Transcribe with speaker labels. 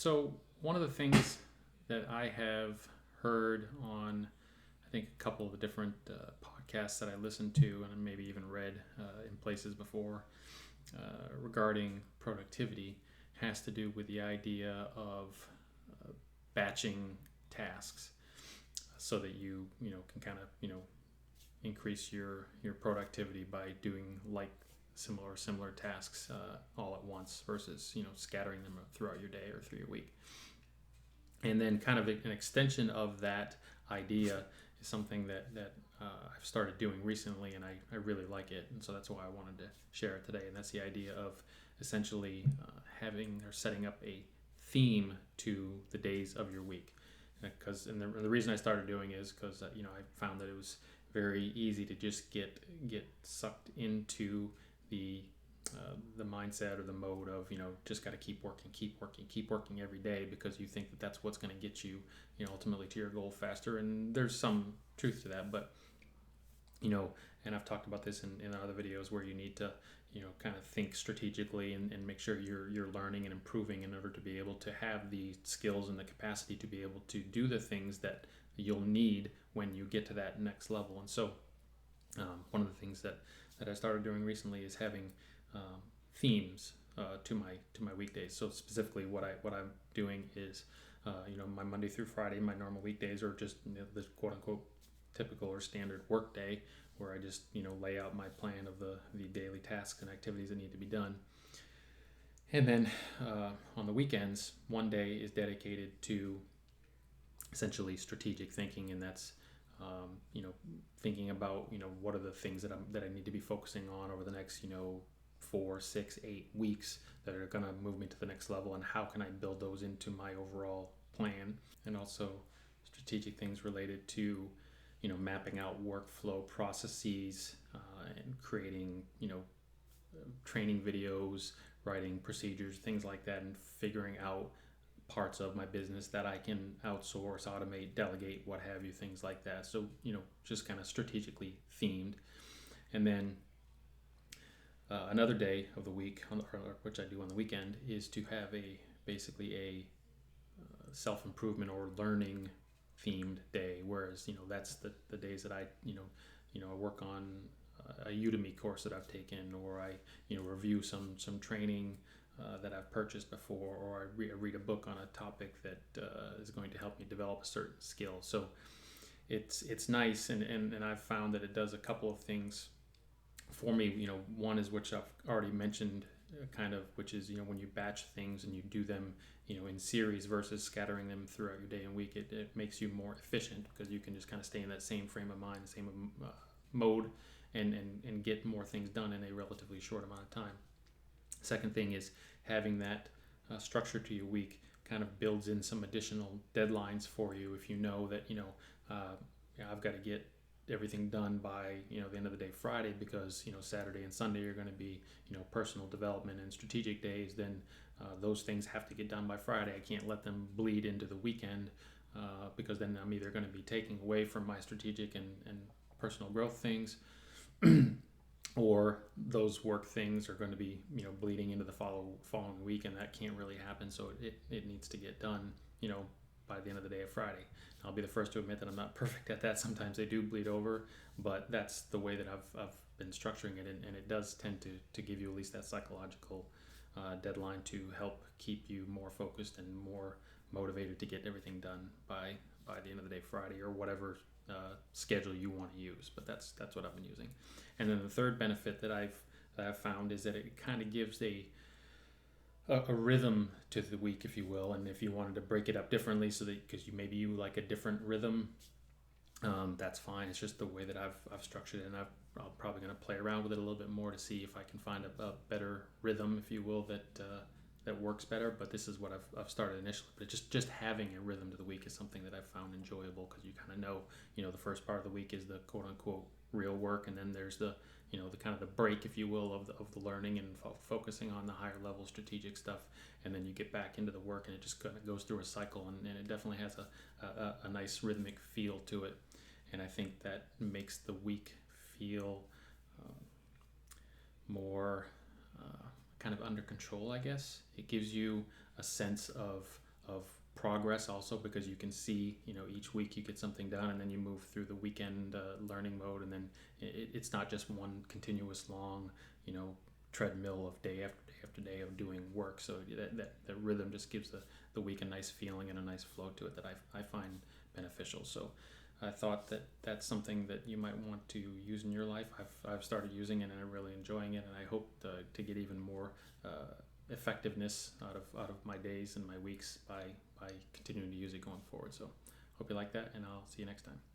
Speaker 1: So one of the things that I have heard on, I think, a couple of the different podcasts that I listened to and maybe even read in places before regarding productivity has to do with the idea of batching tasks so that you can kind of increase your productivity by doing like similar tasks all at once versus scattering them throughout your day or through your week. And then kind of an extension of that idea is something that I've started doing recently, and I really like it, and so that's why I wanted to share it today. And that's the idea of essentially having or setting up a theme to the days of your week. Because the reason I started doing is because I found that it was very easy to just get sucked into the mindset or the mode of just got to keep working every day because you think that that's what's going to get you ultimately to your goal faster. And there's some truth to that, but and I've talked about this in other videos where you need to kind of think strategically and make sure you're learning and improving in order to be able to have the skills and the capacity to be able to do the things that you'll need when you get to that next level. And so one of the things that I started doing recently is having themes to my weekdays. So specifically what I'm doing is my Monday through Friday, my normal weekdays are just the quote unquote typical or standard work day where I just lay out my plan of the daily tasks and activities that need to be done. And then on the weekends, one day is dedicated to essentially strategic thinking, and that's thinking about what are the things that I need to be focusing on over the next 4, 6, 8 weeks that are going to move me to the next level, and how can I build those into my overall plan. And also strategic things related to mapping out workflow processes and creating training videos, writing procedures, things like that, and figuring out parts of my business that I can outsource, automate, delegate, what have you, things like that. So just kind of strategically themed. And then another day of the week, which I do on the weekend, is to have basically a self-improvement or learning themed day. Whereas that's the days that I I work on a Udemy course that I've taken, or I review some training that I've purchased before, or I read a book on a topic that is going to help me develop a certain skill. So it's nice, and I've found that it does a couple of things for me. One is, which I've already mentioned kind of, which is when you batch things and you do them in series versus scattering them throughout your day and week, it makes you more efficient because you can just kind of stay in that same frame of mind, same mode, and get more things done in a relatively short amount of time. Second thing is having that structure to your week kind of builds in some additional deadlines for you. If you know that I've got to get everything done by the end of the day Friday, because Saturday and Sunday are going to be personal development and strategic days, then those things have to get done by Friday. I can't let them bleed into the weekend because then I'm either going to be taking away from my strategic and personal growth things or those work things are going to be bleeding into the following week, and that can't really happen. So it needs to get done by the end of the day of Friday. I'll be the first to admit that I'm not perfect at that. Sometimes they do bleed over, but that's the way that I've been structuring it, and it does tend to give you at least that psychological deadline to help keep you more focused and more motivated to get everything done by the end of the day Friday, or whatever schedule you want to use. But that's what I've been using. And then the third benefit that I've found is that it kind of gives a rhythm to the week, if you will. And if you wanted to break it up differently, so that because you like a different rhythm, that's fine. It's just the way that I've structured it, and I'm probably going to play around with it a little bit more to see if I can find a better rhythm, if you will, that works better. But this is what I've started initially. But just having a rhythm to the week is something that I've found enjoyable, because you kind of know, the first part of the week is the quote unquote real work, and then there's the the kind of the break, if you will, of the learning and focusing on the higher level strategic stuff, and then you get back into the work, and it just kind of goes through a cycle, and it definitely has a nice rhythmic feel to it. And I think that makes the week feel more kind of under control, I guess. It gives you a sense of of progress also, because you can see, each week you get something done, and then you move through the weekend learning mode, and then it's not just one continuous long, treadmill of day after day after day of doing work. So that rhythm just gives the week a nice feeling and a nice flow to it that I find beneficial. So I thought that that's something that you might want to use in your life. I've started using it and I'm really enjoying it, and I hope to get even more effectiveness out of my days and my weeks by continuing to use it going forward. So hope you like that, and I'll see you next time.